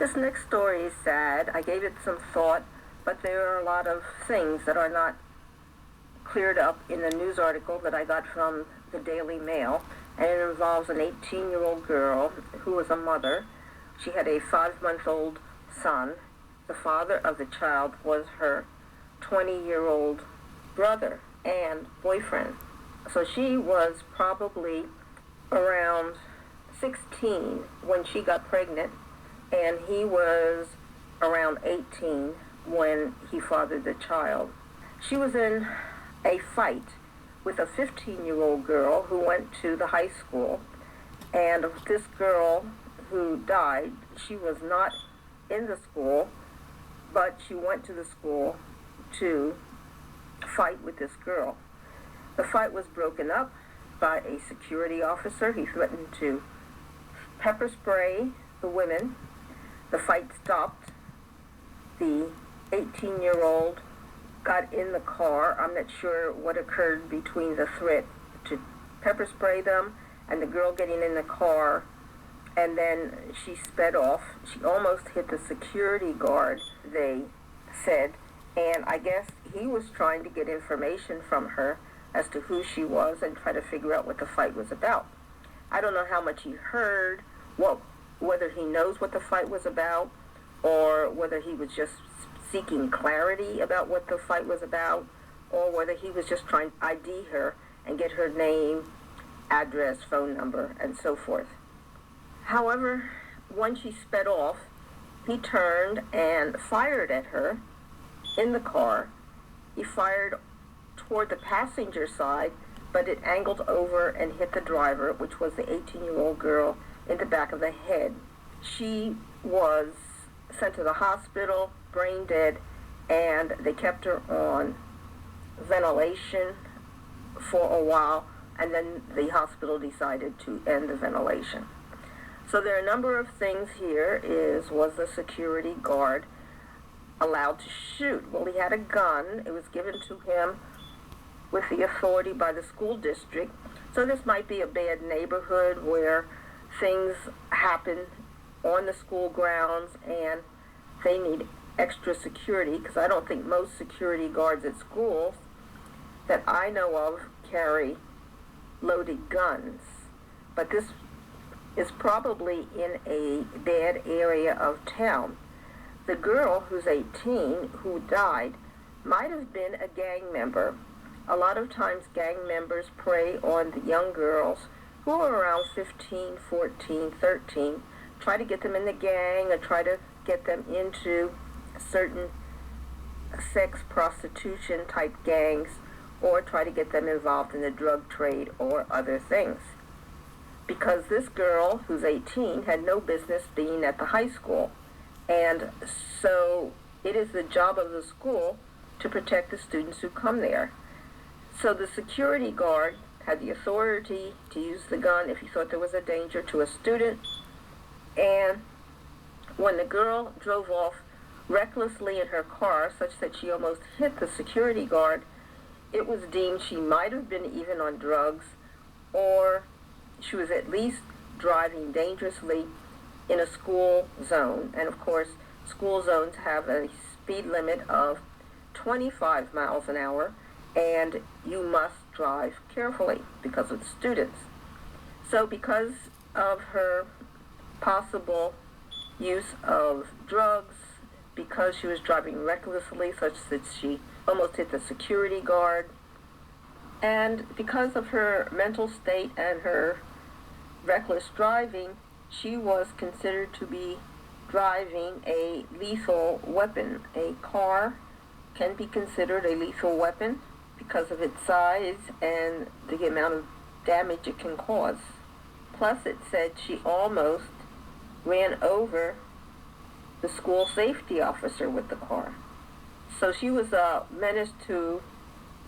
This next story is sad. I gave it some thought, but there are a lot of things that are not cleared up in the news article that I got from the Daily Mail, and it involves an 18-year-old girl who was a mother. She had a 5-month-old son. The father of the child was her 20-year-old brother and boyfriend. So she was probably around 16 when she got pregnant, and he was around 18 when he fathered the child. She was in a fight with a 15-year-old girl who went to the high school, and this girl who died, she was not in the school, but she went to the school to fight with this girl. The fight was broken up by a security officer. He threatened to pepper spray the women. The fight stopped. The 18-year-old got in the car. I'm not sure what occurred between the threat to pepper spray them and the girl getting in the car, and then she sped off. She almost hit the security guard, they said, and I guess he was trying to get information from her as to who she was and try to figure out what the fight was about. I don't know how much he heard, whether he knows what the fight was about, or whether he was just seeking clarity about what the fight was about, or whether he was just trying to ID her and get her name, address, phone number, and so forth. However, when she sped off, he turned and fired at her in the car. He fired toward the passenger side, but it angled over and hit the driver, which was the 18-year-old girl, in the back of the head. She was sent to the hospital, brain dead, and they kept her on ventilation for a while, and then the hospital decided to end the ventilation. So there are a number of things here. Was the security guard allowed to shoot? Well, he had a gun. It was given to him with the authority by the school district. So this might be a bad neighborhood where things happen on the school grounds and they need extra security, because I don't think most security guards at schools that I know of carry loaded guns. But this is probably in a bad area of town. The girl who's 18 who died might have been a gang member. A lot of times gang members prey on the young girls who are around 15, 14, 13, try to get them in the gang or try to get them into certain sex prostitution type gangs, or try to get them involved in the drug trade or other things. Because this girl, who's 18, had no business being at the high school. And so it is the job of the school to protect the students who come there. So the security guard had the authority to use the gun if he thought there was a danger to a student. And when the girl drove off recklessly in her car, such that she almost hit the security guard, it was deemed she might have been even on drugs, or she was at least driving dangerously in a school zone. And of course, school zones have a speed limit of 25 miles an hour, and you must drive carefully because of the students. So because of her possible use of drugs, because she was driving recklessly such that she almost hit the security guard, and because of her mental state and her reckless driving, she was considered to be driving a lethal weapon. A car can be considered a lethal weapon because of its size and the amount of damage it can cause. Plus, it said she almost ran over the school safety officer with the car. So she was a menace to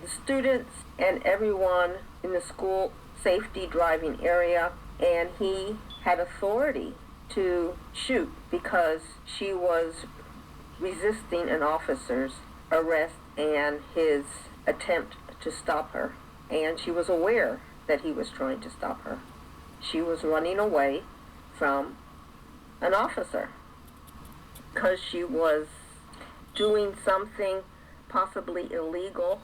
the students and everyone in the school safety driving area, and he had authority to shoot because she was resisting an officer's arrest and his attempt to stop her. And she was aware that he was trying to stop her. She was running away from an officer. because she was doing something possibly illegal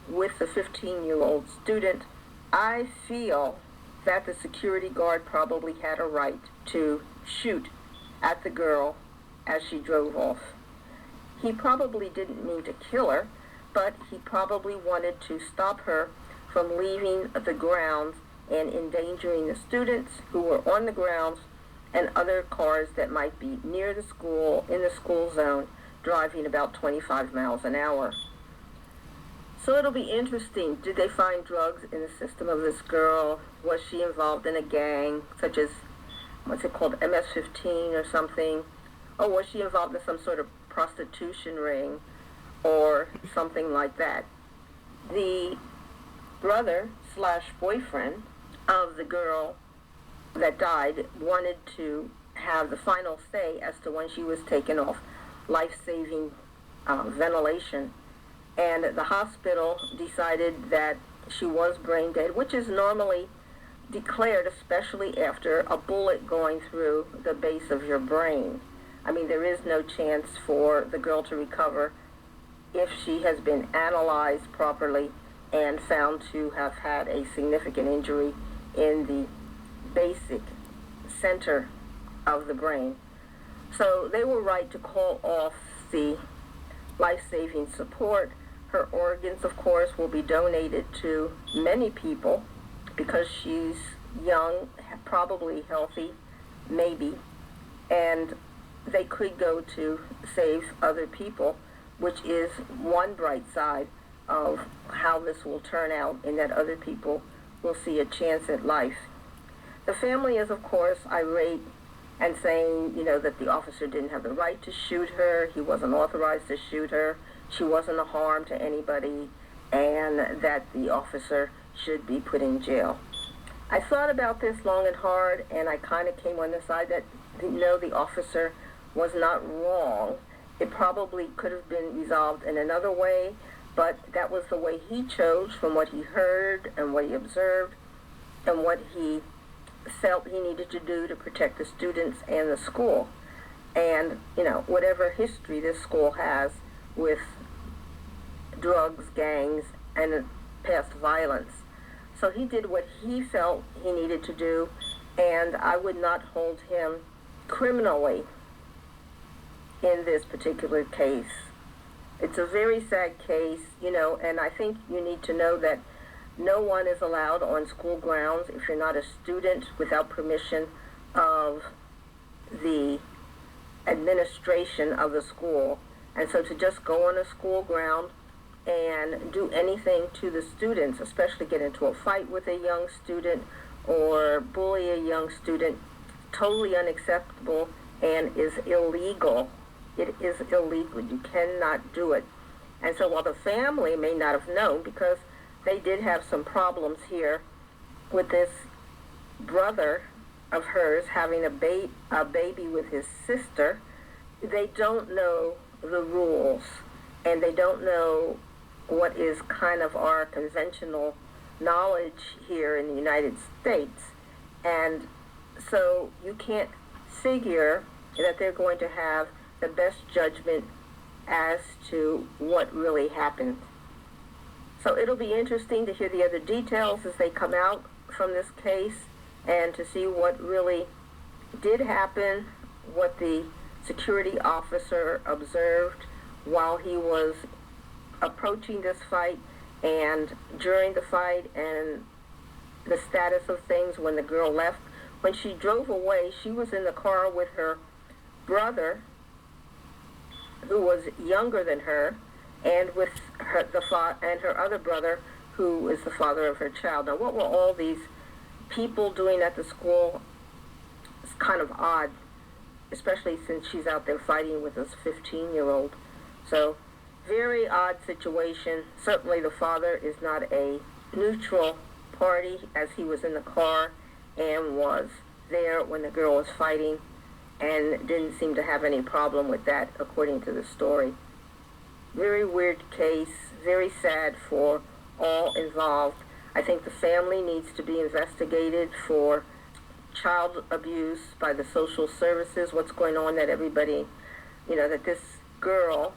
with the 15-year-old student, I feel that the security guard probably had a right to shoot at the girl as she drove off. He probably didn't mean to kill her, but he probably wanted to stop her from leaving the grounds and endangering the students who were on the grounds and other cars that might be near the school, in the school zone, driving about 25 miles an hour. So it'll be interesting. Did they find drugs in the system of this girl? Was she involved in a gang, such as, what's it called, MS-15 or something? Or was she involved in some sort of prostitution ring or something like that? The brother/boyfriend of the girl that died wanted to have the final say as to when she was taken off life-saving ventilation. And the hospital decided that she was brain dead, which is normally declared, especially after a bullet going through the base of your brain. I mean, there is no chance for the girl to recover if she has been analyzed properly and found to have had a significant injury in the basic center of the brain. So they were right to call off the life-saving support. Her organs, of course, will be donated to many people because she's young, probably healthy, maybe, and they could go to save other people, which is one bright side of how this will turn out, in that other people will see a chance at life. The family is, of course, irate and saying, that the officer didn't have the right to shoot her, he wasn't authorized to shoot her, she wasn't a harm to anybody, and that the officer should be put in jail. I thought about this long and hard, and I kind of came on the side that, the officer was not wrong. It probably could have been resolved in another way, but that was the way he chose from what he heard and what he observed and what he felt he needed to do to protect the students and the school. And, whatever history this school has with drugs, gangs, and past violence. So he did what he felt he needed to do, and I would not hold him criminally in this particular case. It's a very sad case, and I think you need to know that no one is allowed on school grounds if you're not a student without permission of the administration of the school. And so to just go on a school ground and do anything to the students, especially get into a fight with a young student or bully a young student, totally unacceptable and is illegal. It is illegal. You cannot do it. And so while the family may not have known, because they did have some problems here with this brother of hers having a baby with his sister, they don't know the rules, and they don't know what is kind of our conventional knowledge here in the United States. And so you can't figure that they're going to have the best judgment as to what really happened. So it'll be interesting to hear the other details as they come out from this case and to see what really did happen, what the security officer observed while he was approaching this fight and during the fight, and the status of things when the girl left. When she drove away, she was in the car with her brother, who was younger than her, and with her, and her other brother, who is the father of her child. Now, what were all these people doing at the school? It's kind of odd, especially since she's out there fighting with this 15-year-old. So, very odd situation. Certainly the father is not a neutral party, as he was in the car and was there when the girl was fighting and didn't seem to have any problem with that, according to the story. Very weird case, very sad for all involved. I think the family needs to be investigated for child abuse by the social services, what's going on, that everybody that this girl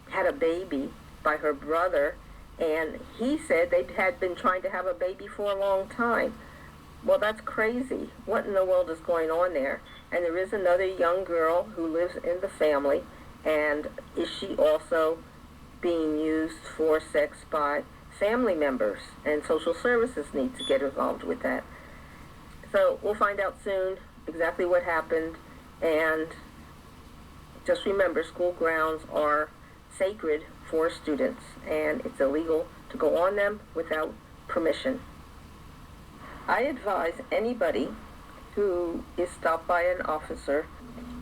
had a baby by her brother, and he said they had been trying to have a baby for a long time. Well, that's crazy. What in the world is going on there? And there is another young girl who lives in the family, and is she also being used for sex by family members? And social services need to get involved with that. So we'll find out soon exactly what happened, and just remember, school grounds are sacred for students, and it's illegal to go on them without permission. I advise anybody who is stopped by an officer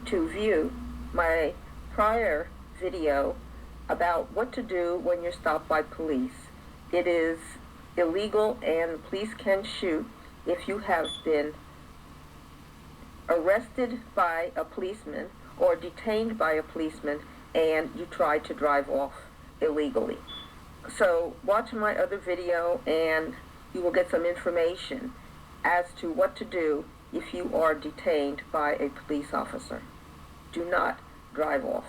to view my prior video about what to do when you're stopped by police. It is illegal, and police can shoot if you have been arrested by a policeman or detained by a policeman and you try to drive off illegally. So watch my other video and you will get some information as to what to do if you are detained by a police officer. Do not drive off.